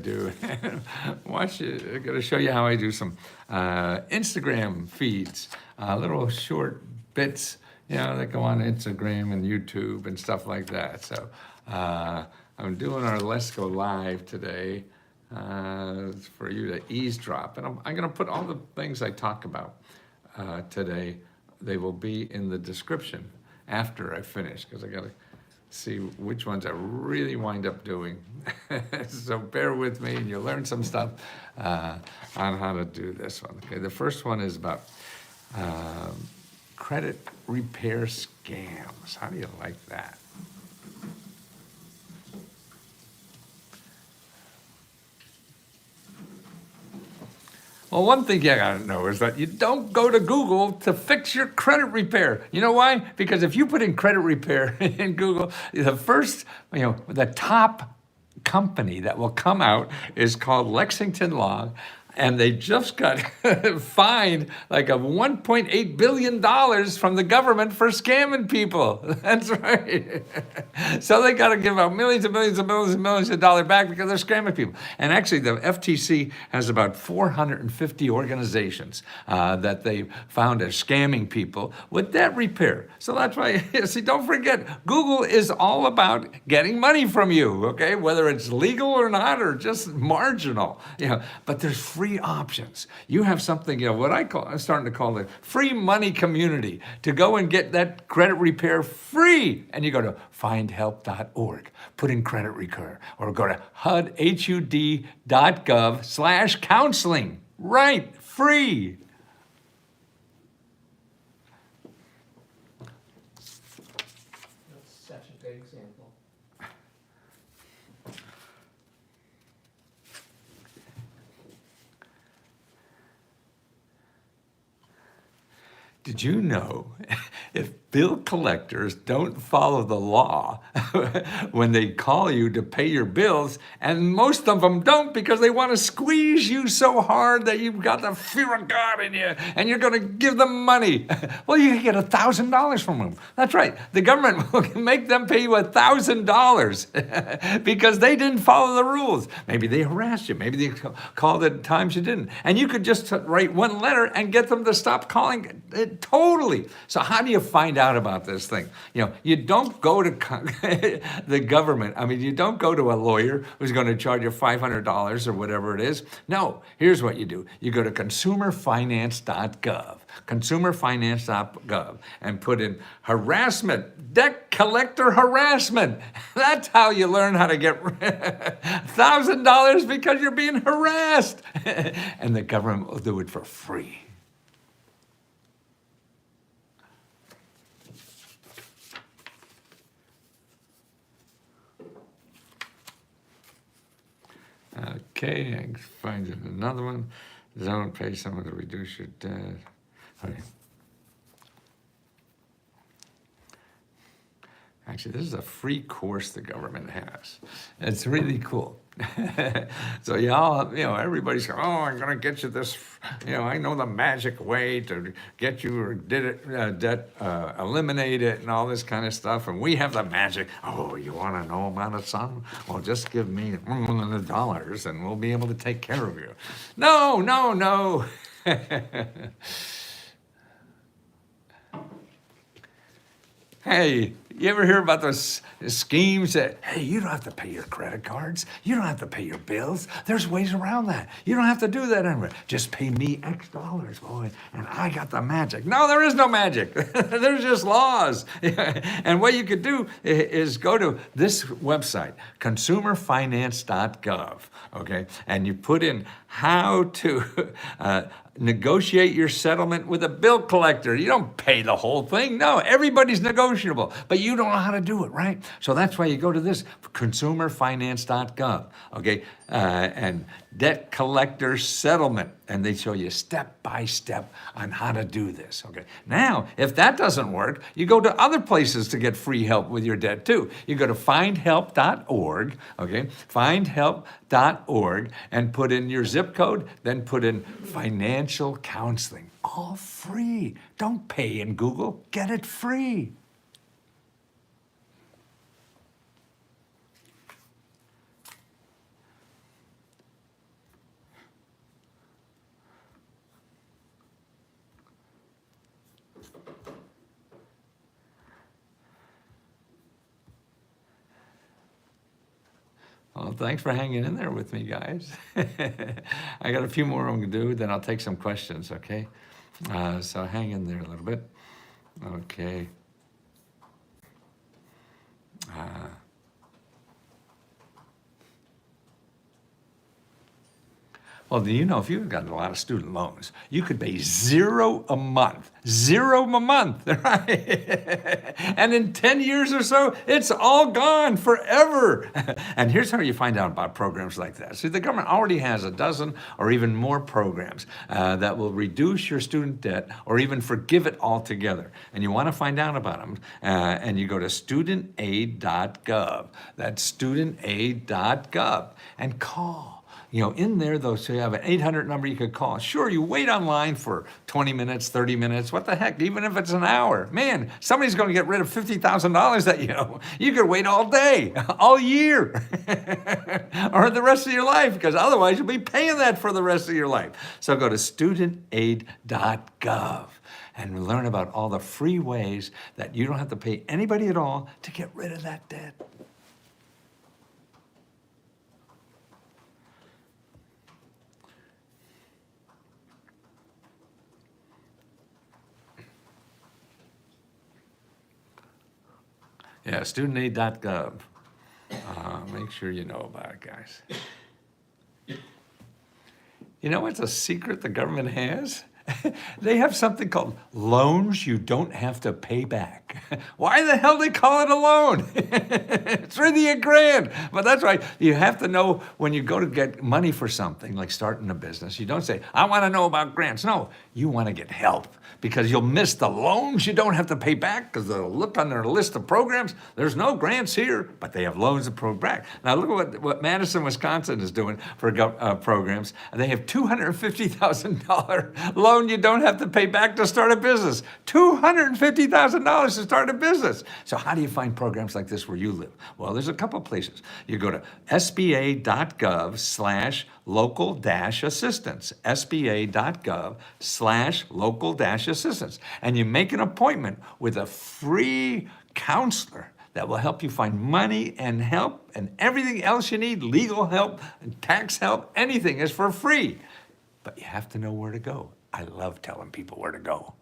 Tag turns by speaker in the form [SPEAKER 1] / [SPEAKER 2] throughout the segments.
[SPEAKER 1] do. Watch it. I'm going to show you how I do some Instagram feeds, little short bits, that go on Instagram and YouTube and stuff like that. So I'm doing our Lesko Live today for you to eavesdrop. And I'm going to put all the things I talk about today. They will be in the description after I finish, because I got to see which ones I really wind up doing. So bear with me and you'll learn some stuff on how to do this one. Okay, the first one is about credit repair scams. How do you like that? Well, one thing you gotta know is that you don't go to Google to fix your credit repair. You know why? Because if you put in credit repair in Google, the first, the top company that will come out is called Lexington Law. And they just got fined like of $1.8 billion from the government for scamming people. That's right. So they got to give out millions and millions and millions and millions of dollars back because they're scamming people. And actually, the FTC has about 450 organizations that they found are scamming people with debt repair. So that's why, see, don't forget, Google is all about getting money from you, okay? Whether it's legal or not, or just marginal, but there's free options. You have something, what I'm starting to call the free money community, to go and get that credit repair free. And you go to findhelp.org, put in credit repair, or go to HUD.gov/counseling. Right, free.
[SPEAKER 2] That's such a good example.
[SPEAKER 1] Did you know if bill collectors don't follow the law when they call you to pay your bills, and most of them don't because they want to squeeze you so hard that you've got the fear of God in you and you're going to give them money? Well, you can get $1,000 from them. That's right. The government will make them pay you $1,000 because they didn't follow the rules. Maybe they harassed you. Maybe they called at times you didn't. And you could just write one letter and get them to stop calling. Totally. So how do you find out about this thing? You don't go to the government. I mean, you don't go to a lawyer who's going to charge you $500 or whatever it is. No, here's what you do. You go to consumerfinance.gov, and put in harassment, debt collector harassment. That's how you learn how to get $1,000 because you're being harassed. And the government will do it for free. Okay, I can find another one. Don't pay someone to reduce your debt. Okay. Actually, this is a free course the government has. It's really cool. So everybody's going, oh, I'm going to get you this, I know the magic way to get you or debt eliminated and all this kind of stuff. And we have the magic. Oh, you want to know about it, son? Well, just give me $1,000 and we'll be able to take care of you. No, no, no. Hey, you ever hear about those schemes that, hey, you don't have to pay your credit cards. You don't have to pay your bills. There's ways around that. You don't have to do that anymore. Just pay me X dollars, boy, and I got the magic. No, there is no magic. There's just laws. And what you could do is go to this website, consumerfinance.gov, okay? And you put in how to negotiate your settlement with a bill collector. You don't pay the whole thing. No, everybody's negotiable, but you don't know how to do it, right? So that's why you go to this, consumerfinance.gov, okay? And debt collector settlement. And they show you step by step on how to do this, okay? Now, if that doesn't work, you go to other places to get free help with your debt too. You go to findhelp.org, okay? Findhelp.org, and put in your zip code, then put in financial counseling. All free. Don't pay in Google. Get it free. Well, thanks for hanging in there with me, guys. I got a few more I'm going to do, then I'll take some questions, okay? So hang in there a little bit. Okay. Well, do you know if you've got a lot of student loans, you could pay $0 a month, $0 a month, right? And in 10 years or so, it's all gone forever. And here's how you find out about programs like that. See, the government already has a dozen or even more programs that will reduce your student debt or even forgive it altogether. And you want to find out about them, and you go to studentaid.gov. That's studentaid.gov and call. You know, in there, though, so you have an 800 number you could call. Sure, you wait online for 20 minutes, 30 minutes, what the heck, even if it's an hour. Man, somebody's going to get rid of $50,000 that you owe. You could wait all day, all year, or the rest of your life, because otherwise you'll be paying that for the rest of your life. So go to studentaid.gov and learn about all the free ways that you don't have to pay anybody at all to get rid of that debt. Yeah, studentaid.gov. Make sure you know about it, guys. You know what's a secret the government has? They have something called loans you don't have to pay back. Why the hell they call it a loan? It's really a grant. But that's right. You have to know when you go to get money for something, like starting a business, you don't say, I want to know about grants. No, you want to get help because you'll miss the loans you don't have to pay back because they'll look on their list of programs. There's no grants here, but they have loans to pay back. Now look at what Madison, Wisconsin is doing for programs. They have $250,000 loan you don't have to pay back to start a business. $250,000 to start a business. So how do you find programs like this where you live? Well, there's a couple places. You go to SBA.gov/local-assistance, SBA.gov/local-assistance, and you make an appointment with a free counselor that will help you find money and help and everything else you need, legal help, and tax help, anything is for free. But you have to know where to go. I love telling people where to go.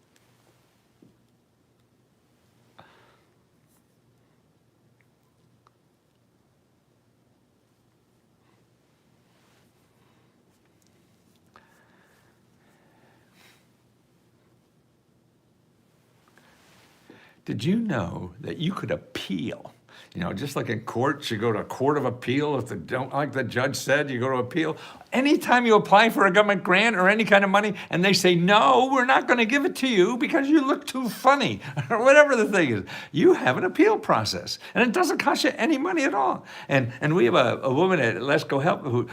[SPEAKER 1] Did you know that you could appeal? You know, just like in courts, you go to a court of appeal. If they don't like the judge said, you go to appeal. Anytime you apply for a government grant or any kind of money and they say, no, we're not going to give it to you because you look too funny or whatever the thing is, you have an appeal process and it doesn't cost you any money at all. And we have a woman at Lesko who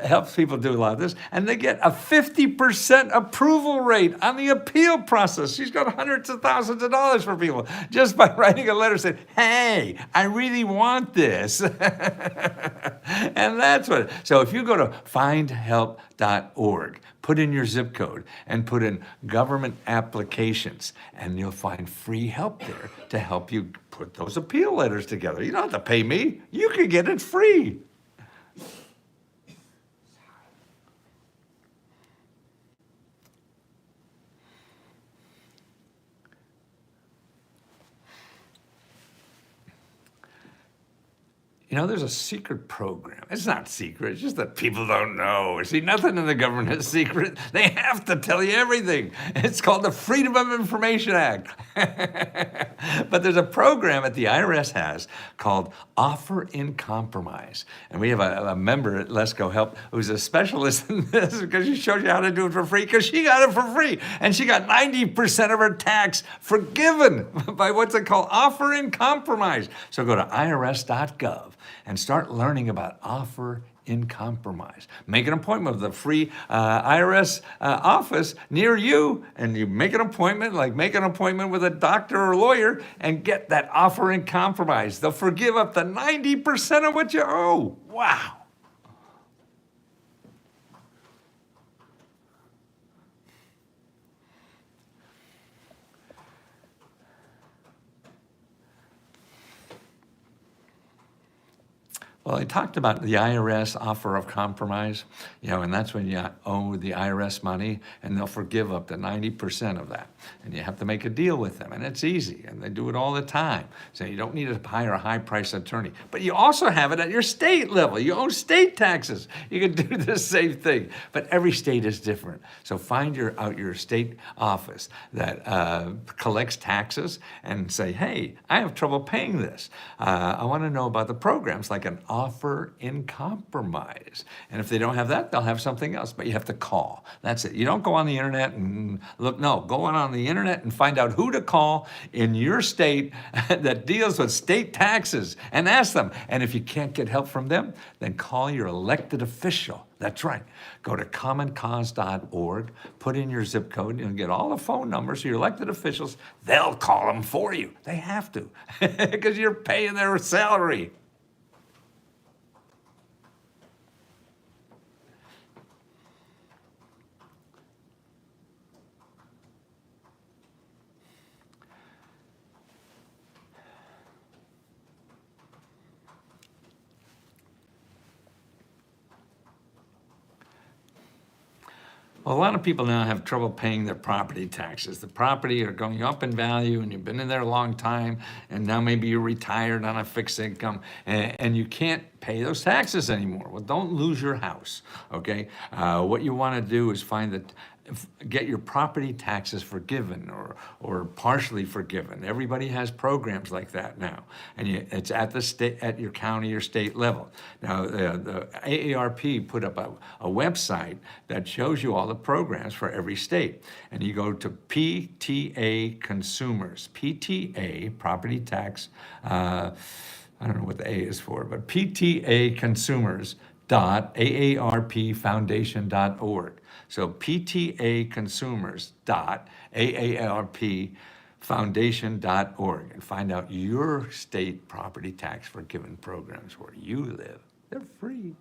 [SPEAKER 1] helps people do a lot of this, and they get a 50% approval rate on the appeal process. She's got hundreds of thousands of dollars for people just by writing a letter saying, hey, I really want this. And that's what, so if you go to findhelp.org, put in your zip code and put in government applications, and you'll find free help there to help you put those appeal letters together. You don't have to pay me. You can get it free. You know, there's a secret program. It's not secret, it's just that people don't know. See, nothing in the government is secret. They have to tell you everything. It's called the Freedom of Information Act. But there's a program that the IRS has called Offer in Compromise. And we have a member at Lesko Help who's a specialist in this because she shows you how to do it for free because she got it for free. And she got 90% of her tax forgiven by what's it called? Offer in Compromise. So go to irs.gov and start learning about Offer in Compromise. Make an appointment with a free IRS office near you, and you make an appointment, like make an appointment with a doctor or lawyer, and get that Offer in Compromise. They'll forgive up to 90% of what you owe. Wow. Well, Well, I talked about the IRS offer of compromise, and that's when you owe the IRS money, and they'll forgive up to 90% of that. And you have to make a deal with them, and it's easy, and they do it all the time. So you don't need to hire a high-priced attorney. But you also have it at your state level. You owe state taxes. You can do the same thing, but every state is different. So find your state office that collects taxes and say, hey, I have trouble paying this. I want to know about the programs like an offer in compromise. And if they don't have that, they'll have something else, but you have to call. That's it. You don't go on the internet and look, no, go on the internet and find out who to call in your state that deals with state taxes and ask them. And if you can't get help from them, then call your elected official. That's right. Go to commoncause.org, put in your zip code, and get all the phone numbers of your elected officials. They'll call them for you. They have to, because you're paying their salary. Well, a lot of people now have trouble paying their property taxes. The property are going up in value, and you've been in there a long time, and now maybe you're retired on a fixed income, and you can't pay those taxes anymore. Well, don't lose your house, okay? What you want to do is get your property taxes forgiven or partially forgiven. Everybody has programs like that now, and it's at your county or state level. Now, the AARP put up a website that shows you all the programs for every state, and you go to PTA Consumers, PTA Property Tax. I don't know what the A is for, but ptaconsumers.aarpfoundation.org. So ptaconsumers.aarpfoundation.org and find out your state property tax forgiven programs where you live. They're free.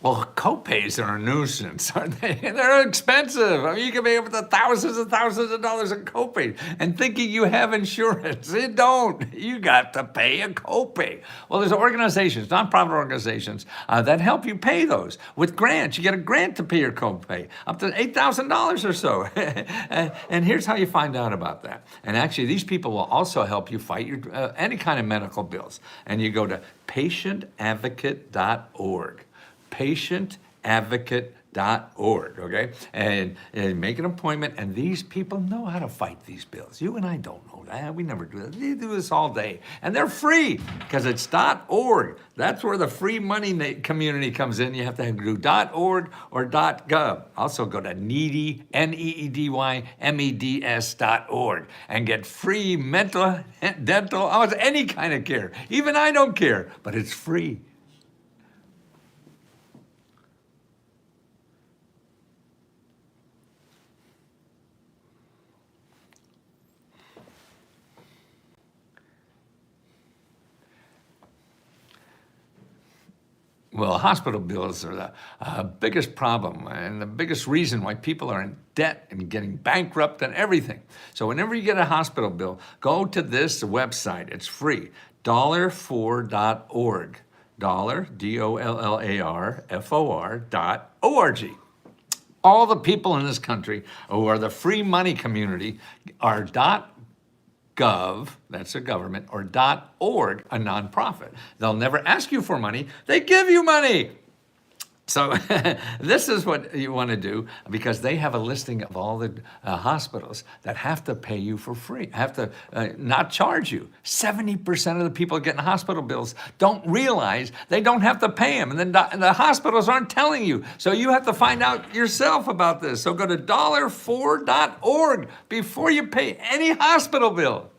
[SPEAKER 1] Well, copays are a nuisance, aren't they? They're expensive. I mean, you can be up to thousands and thousands of dollars in copays and thinking you have insurance. You don't. You got to pay a copay. Well, there's organizations, nonprofit organizations, that help you pay those. With grants, you get a grant to pay your copay, up to $8,000 or so. And here's how you find out about that. And actually, these people will also help you fight your any kind of medical bills. And you go to patientadvocate.org. patientadvocate.org, okay? And make an appointment, and these people know how to fight these bills. You and I don't know that. We never do that. They do this all day. And they're free, because it's .org. That's where the free money community comes in. You have to do .org or .gov. Also go to needy, NEEDYMEDS.org, and get free mental, dental, almost any kind of care. Even I don't care, but it's free. Well, hospital bills are the biggest problem and the biggest reason why people are in debt and getting bankrupt and everything. So whenever you get a hospital bill, go to this website. It's free, $4.org. $DOLLARFOR.org. All the people in this country who are the free money community are .gov, that's a government, or .org, a nonprofit. They'll never ask you for money, they give you money. So this is what you want to do, because they have a listing of all the hospitals that have to pay you for free, have to not charge you. 70% of the people getting hospital bills don't realize they don't have to pay them, and then the hospitals aren't telling you. So you have to find out yourself about this. So go to $4.org before you pay any hospital bill.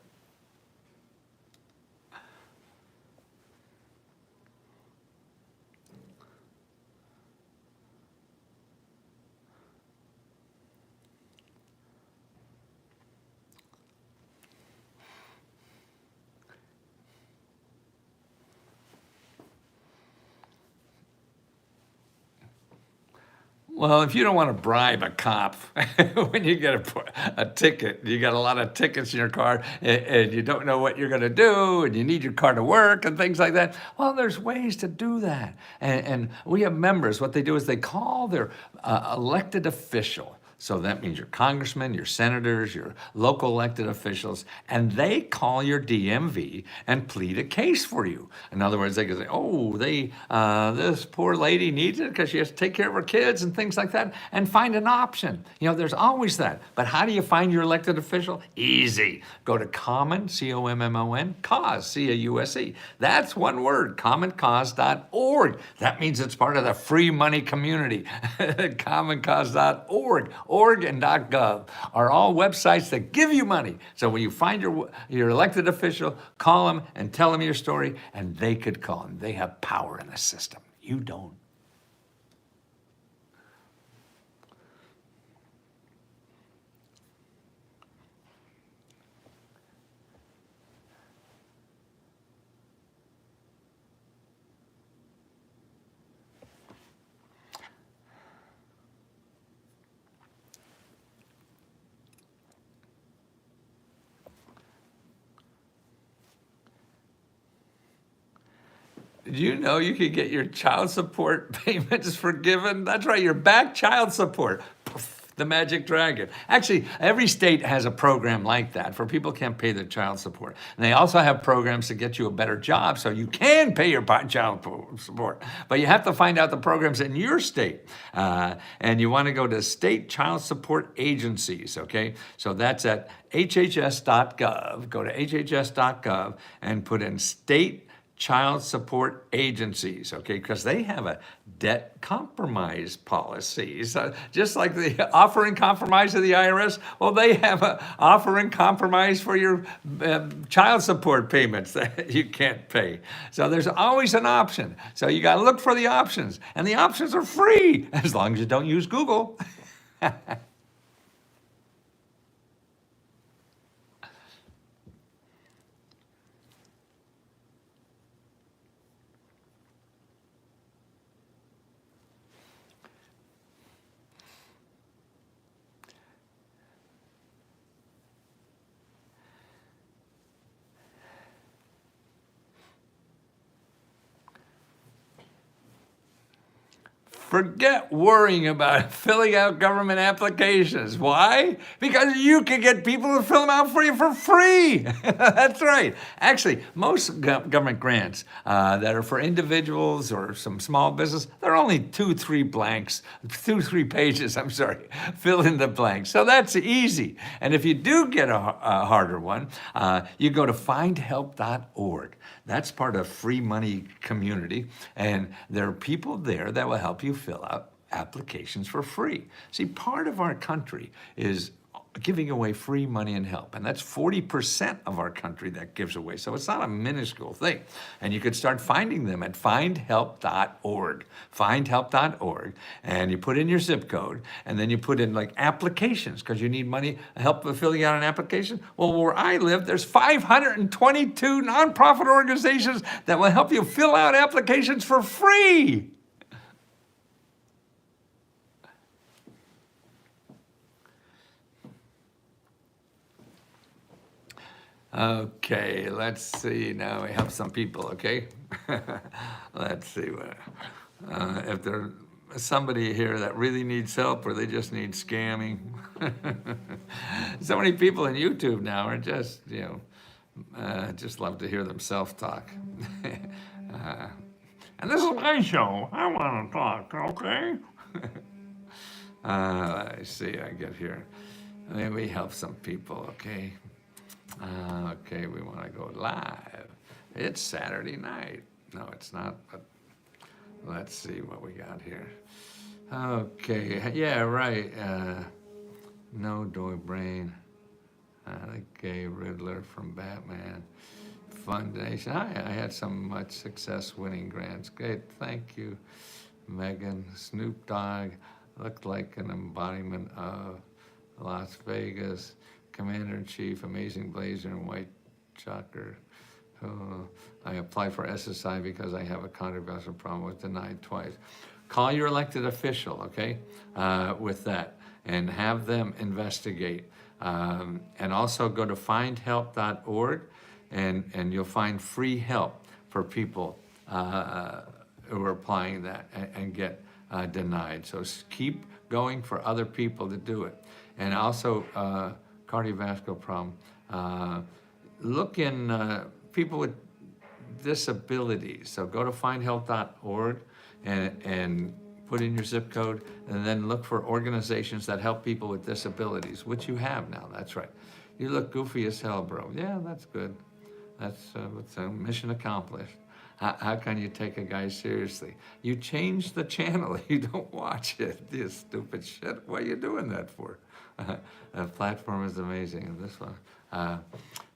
[SPEAKER 1] Well, if you don't want to bribe a cop when you get a ticket, you got a lot of tickets in your car and you don't know what you're going to do and you need your car to work and things like that. Well, there's ways to do that. And we have members, what they do is they call their elected official. So that means your congressmen, your senators, your local elected officials, and they call your DMV and plead a case for you. In other words, they can say, oh, this poor lady needs it because she has to take care of her kids and things like that, and find an option. You know, there's always that. But how do you find your elected official? Easy. Go to Common, C-O-M-M-O-N, cause, C-A-U-S-E. That's one word, commoncause.org. That means it's part of the free money community. commoncause.org. Org and .gov are all websites that give you money. So when you find your elected official, call them and tell them your story, and they could call them. They have power in the system. You don't. Did you know you could get your child support payments forgiven? That's right, your back child support. Poof, the magic dragon. Actually, every state has a program like that for people who can't pay their child support. And they also have programs to get you a better job so you can pay your child support. But you have to find out the programs in your state. And you want to go to state child support agencies, okay? So that's at hhs.gov. Go to hhs.gov and put in state child support agencies, okay, because they have a debt compromise policies, just like the offer in compromise of the IRS. Well, they have an offer in compromise for your child support payments that you can't pay. So there's always an option. So you got to look for the options, and the options are free as long as you don't use Google. Forget worrying about filling out government applications. Why? Because you can get people to fill them out for you for free. That's right. Actually, most government grants that are for individuals or some small business, they're only 2-3 pages, fill in the blanks. So that's easy. And if you do get a harder one, you go to findhelp.org. That's part of free money community, and there are people there that will help you fill out applications for free. See, part of our country is giving away free money and help, and that's 40% of our country that gives away. So it's not a minuscule thing. And you could start finding them at findhelp.org, findhelp.org, and you put in your zip code, and then you put in like applications, because you need money, help with filling out an application. Well, where I live, there's 522 nonprofit organizations that will help you fill out applications for free. Okay, let's see. Now we have some people, okay? Let's see what, if there's somebody here that really needs help or they just need scamming. So many people in YouTube now are just, just love to hear them self-talk. And this is my show. I want to talk, okay? Let's see, I get here. Maybe help some people, okay? Okay, we want to go live. It's Saturday night. No, it's not, but let's see what we got here. Okay, yeah, right. No Doy Brain. The Gay Riddler from Batman. Foundation. I had some much success winning grants. Great, thank you, Megan. Snoop Dogg looked like an embodiment of Las Vegas. Commander-in-Chief, Amazing Blazer and White Chocker. I applied for SSI because I have a controversial problem, was denied twice. call your elected official, okay, with that, and have them investigate. And also go to findhelp.org, and you'll find free help for people who are applying that and get denied. So keep going for other people to do it. And also cardiovascular problem. Look in people with disabilities. So go to findhelp.org and put in your zip code, and then look for organizations that help people with disabilities, which you have now. That's right. You look goofy as hell, bro. Yeah, that's good. That's mission accomplished. How can you take a guy seriously? You change the channel. You don't watch it. This stupid shit. What are you doing that for? The platform is amazing. And this one,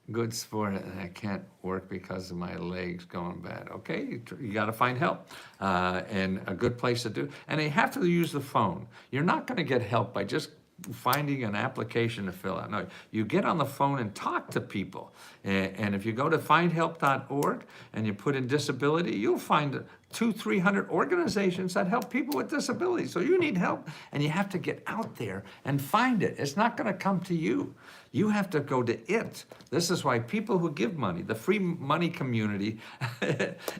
[SPEAKER 1] good sport. And I can't work because of my legs going bad. Okay, you got to find help, and a good place to do. And you have to use the phone. You're not going to get help by just finding an application to fill out. No, you get on the phone and talk to people. And if you go to findhelp.org and you put in disability, you'll find 200-300 organizations that help people with disabilities. So you need help, and you have to get out there and find it. It's not going to come to you. You have to go to it. This is why people who give money, the free money community,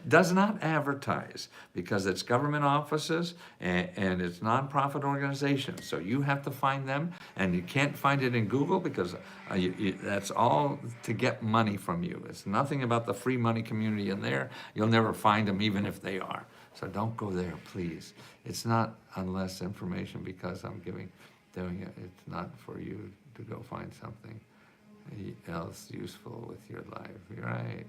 [SPEAKER 1] does not advertise, because it's government offices and it's nonprofit organizations. So you have to find them, and you can't find it in Google, because that's all to get money from you. It's nothing about the free money community in there. You'll never find them, even if they are. So don't go there, please. It's not unless information, because I'm doing it. It's not for you to go find something else useful with your life. You're right.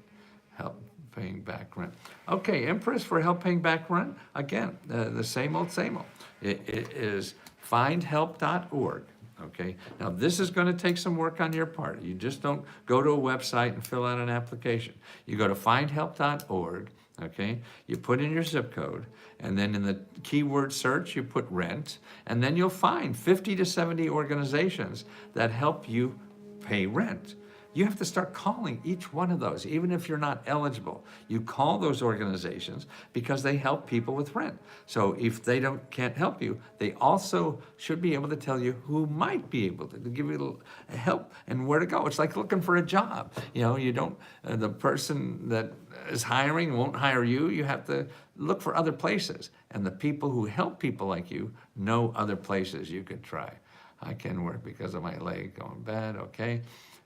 [SPEAKER 1] Help paying back rent. Okay, Empress, for help paying back rent, again, the same old, same old. It is findhelp.org. Okay, now this is going to take some work on your part. You just don't go to a website and fill out an application. You go to findhelp.org, okay, you put in your zip code, and then in the keyword search, you put rent, and then you'll find 50 to 70 organizations that help you pay rent. You have to start calling each one of those, even if you're not eligible. You call those organizations because they help people with rent. So if they can't help you, they also should be able to tell you who might be able to give you a little help and where to go. It's like looking for a job. You know, you don't, the person that is hiring won't hire you. You have to look for other places. And the people who help people like you know other places you could try. I can work because of my leg going bad, okay?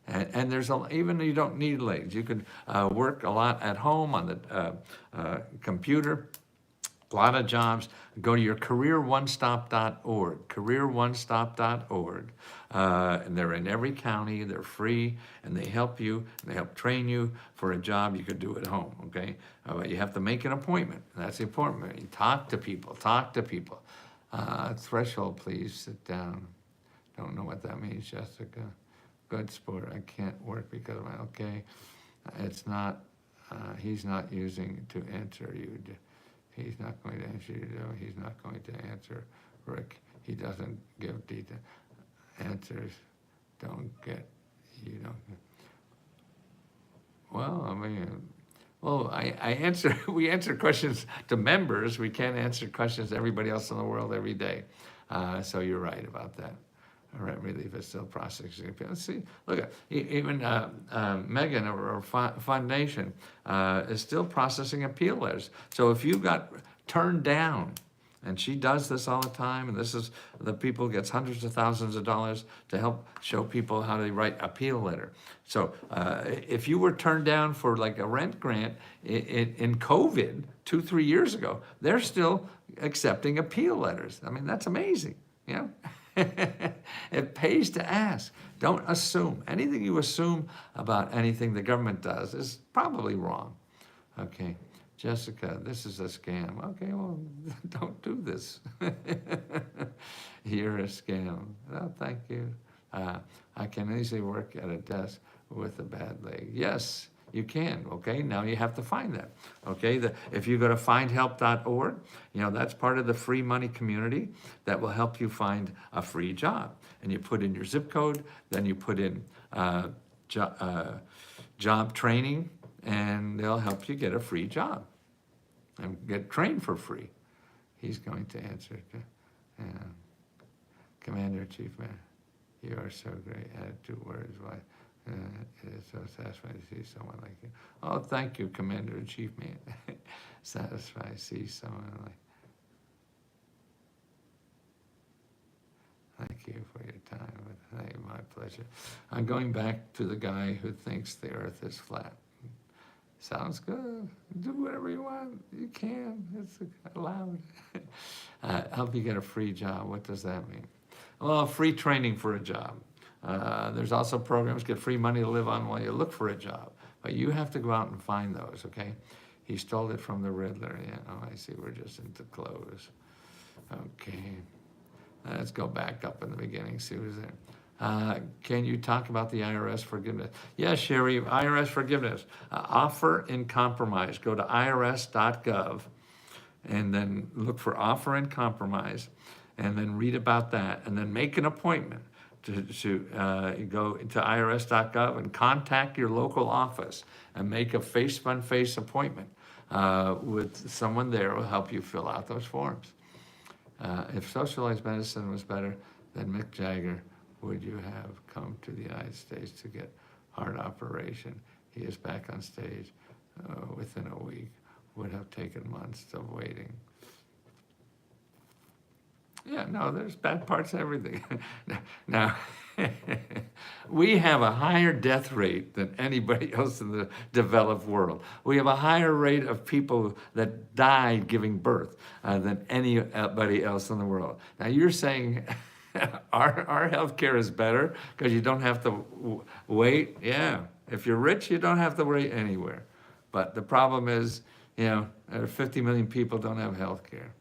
[SPEAKER 1] And there's even you don't need legs. You could work a lot at home on the computer. A lot of jobs. Go to your careeronestop.org, careeronestop.org. And they're in every county. They're free, and they help you. And they help train you for a job you could do at home. Okay, but you have to make an appointment. That's the appointment. You talk to people. Talk to people. Threshold, please sit down. Don't know what that means, Jessica. Good sport. I can't work because of my, okay. It's not, he's not using to answer you. He's not going to answer you. He's not going to answer Rick. He doesn't give detail answers. Don't get, you know. Well, I mean, well, I answer, we answer questions to members. We can't answer questions to everybody else in the world every day. So you're right about that. Rent relief is still processing. Let's see, look at even Megan or Foundation is still processing appeal letters. So if you got turned down, and she does this all the time, and this is the people gets hundreds of thousands of dollars to help show people how to write appeal letter. So if you were turned down for like a rent grant in COVID 2-3 years ago, they're still accepting appeal letters. I mean, that's amazing, you know. It pays to ask. Don't assume. Anything you assume about anything the government does is probably wrong. Okay, Jessica, this is a scam. Okay, well, don't do this. You're a scam. Oh, thank you. I can easily work at a desk with a bad leg. Yes, you can, okay? Now you have to find that, okay? If you go to findhelp.org, you know, that's part of the free money community that will help you find a free job. And you put in your zip code, then you put in job training, and they'll help you get a free job and get trained for free. he's going to answer. Commander-in-Chief, man, you are so great. Add 2 words. Why? It is so satisfying to see someone like you. Oh, thank you, Commander-in-Chief, man. Satisfied to see someone like. Thank you for your time. Hey, my pleasure. I'm going back to the guy who thinks the earth is flat. Sounds good. Do whatever you want. You can. It's allowed. Help you get a free job. What does that mean? Well, free training for a job. There's also programs, get free money to live on while you look for a job. But you have to go out and find those, okay? He stole it from the Riddler. Yeah, oh, I see. We're just into clothes. Okay. Let's go back up in the beginning, see who's there. Can you talk about the IRS forgiveness? Yes, Sherry, IRS forgiveness. Offer in compromise. Go to irs.gov and then look for offer in compromise and then read about that and then make an appointment to go into irs.gov and contact your local office and make a face-on-face appointment with someone there who will help you fill out those forms. If socialized medicine was better than Mick Jagger, would you have come to the United States to get heart operation? He is back on stage within a week. Would have taken months of waiting. Yeah, no, there's bad parts of everything. Now, we have a higher death rate than anybody else in the developed world. We have a higher rate of people that died giving birth than anybody else in the world. Now, you're saying our healthcare is better because you don't have to wait? Yeah. If you're rich, you don't have to wait anywhere. But the problem is, you know, 50 million people don't have healthcare.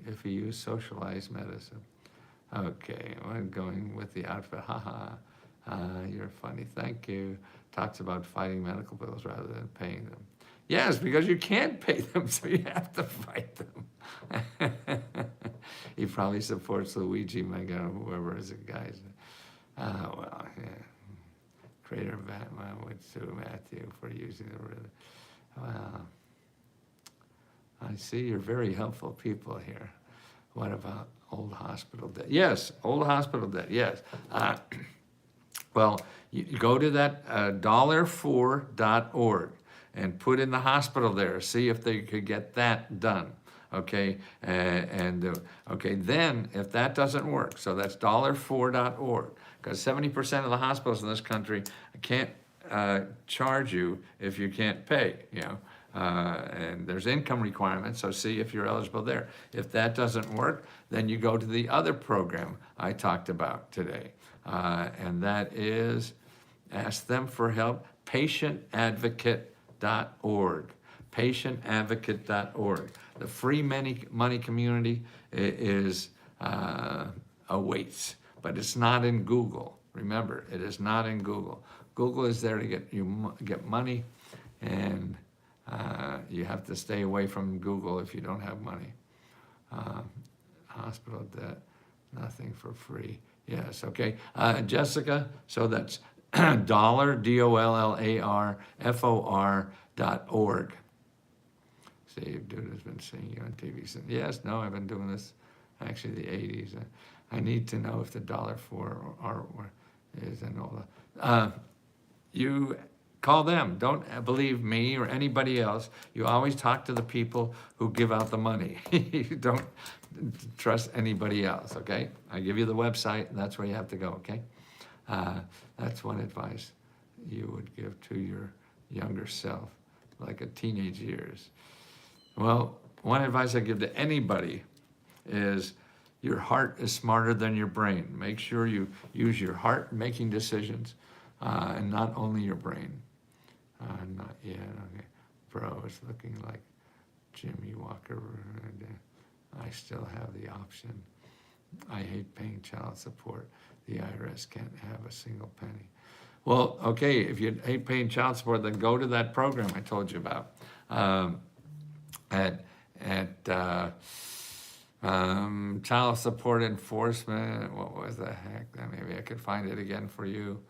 [SPEAKER 1] If you use socialized medicine. Okay, I'm going with the outfit. Haha, you're funny. Thank you. Talks about fighting medical bills rather than paying them. Yes, because you can't pay them, so you have to fight them. He probably supports Luigi Mega, whoever is the guy. Well, yeah. Creator of Batman would sue Matthew for using the really. Wow. I see you're very helpful people here. What about old hospital debt? Yes, old hospital debt, yes. Well, you go to that $4.org and put in the hospital there, see if they could get that done, okay? Okay, then if that doesn't work, so that's $4.org, because 70% of the hospitals in this country can't charge you if you can't pay, you know? And there's income requirements, so see if you're eligible there. If that doesn't work, then you go to the other program I talked about today, and that is Ask Them for Help, patientadvocate.org, patientadvocate.org. The free money community is awaits, but it's not in Google. Remember, it is not in Google. Google is there to get money, and you have to stay away from Google if you don't have money. Hospital debt, nothing for free. Yes, okay. Jessica, so that's $DollarFOR.org. See, dude has been seeing you on TV since. Yes, no, I've been doing this actually the 80s. I need to know if the $4 is and all that. You call them. Don't believe me or anybody else. You always talk to the people who give out the money. You don't trust anybody else, okay? I give you the website, and that's where you have to go, okay? That's one advice you would give to your younger self, like a teenage years. Well, one advice I give to anybody is your heart is smarter than your brain. Make sure you use your heart in making decisions and not only your brain. Not yet, okay. Bro, it's looking like Jimmy Walker. I still have the option. I hate paying child support. The IRS can't have a single penny. Well, okay, if you hate paying child support, then go to that program I told you about. Child support enforcement. What was the heck? Maybe I could find it again for you.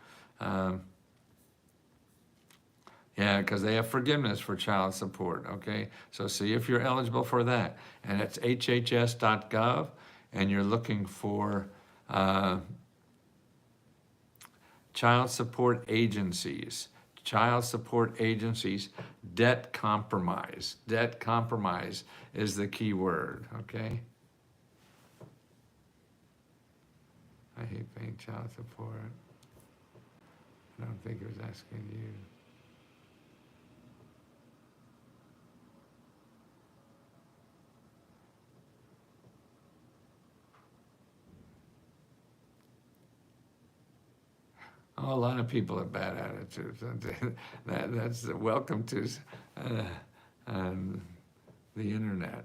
[SPEAKER 1] Yeah, because they have forgiveness for child support, okay? So see if you're eligible for that. And it's hhs.gov, and you're looking for child support agencies. Child support agencies, debt compromise. Debt compromise is the key word, okay? I hate paying child support. I don't think it was asking you. Oh, a lot of people have bad attitudes. That's welcome to the internet.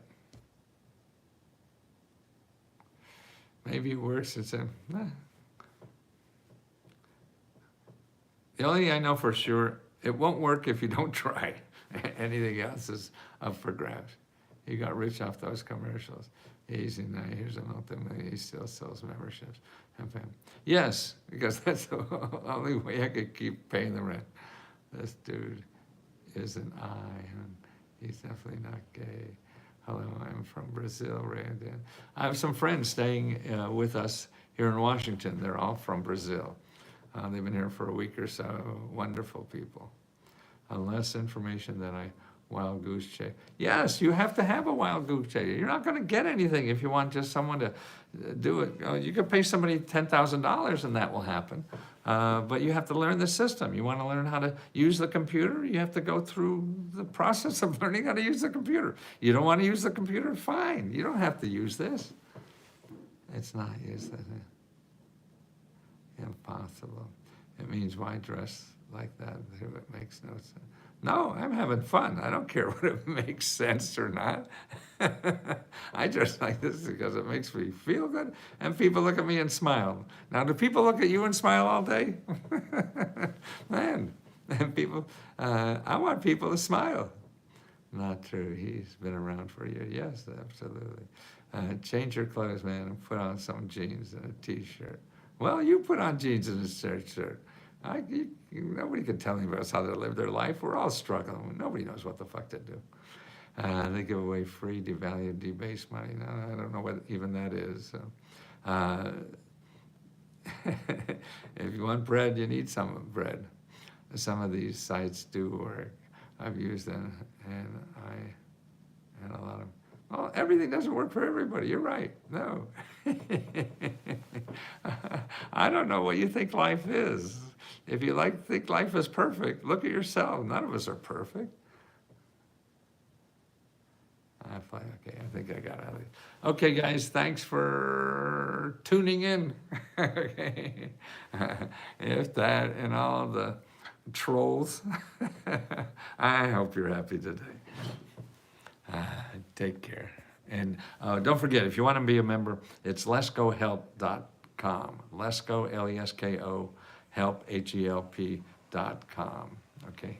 [SPEAKER 1] Maybe it works. It's a. The only thing I know for sure, it won't work if you don't try. Anything else is up for grabs. He got rich off those commercials. Easy now, here's an ultimate, he still sells memberships. Yes, because that's the only way I could keep paying the rent. This dude is an I, and he's definitely not gay. Hello, I'm from Brazil, Randy. I have some friends staying with us here in Washington. They're all from Brazil. They've been here for a week or so. Wonderful people. Less information than I wild goose chase. Yes, you have to have a wild goose chase. You're not going to get anything if you want just someone to do it. You could pay somebody $10,000 and that will happen. But you have to learn the system. You want to learn how to use the computer, you have to go through the process of learning how to use the computer. You don't want to use the computer? Fine. You don't have to use this. It's not useless. Impossible. It means why dress like that? It makes no sense. No, I'm having fun. I don't care what it makes sense or not. I dress like this because it makes me feel good, and people look at me and smile. Now, do people look at you and smile all day? Man, and people, I want people to smile. Not true. He's been around for years. Yes, absolutely. Change your clothes, man, and put on some jeans and a t-shirt. Well, you put on jeans and a shirt. Nobody can tell anybody else how to live their life. We're all struggling. Nobody knows what the fuck to do. They give away free, devalued, debased money. No, I don't know what even that is. So, if you want bread, you need some bread. Some of these sites do work. I've used them, and a lot of. Well, everything doesn't work for everybody. You're right. No. I don't know what you think life is. If you think life is perfect, look at yourself. None of us are perfect. Okay, I think I got out of it. Okay, guys, thanks for tuning in. Okay. If that and all the trolls, I hope you're happy today. Take care. And don't forget, if you want to be a member, it's leskohelp.com. Lesko, Lesko, help, HELP.com. Okay?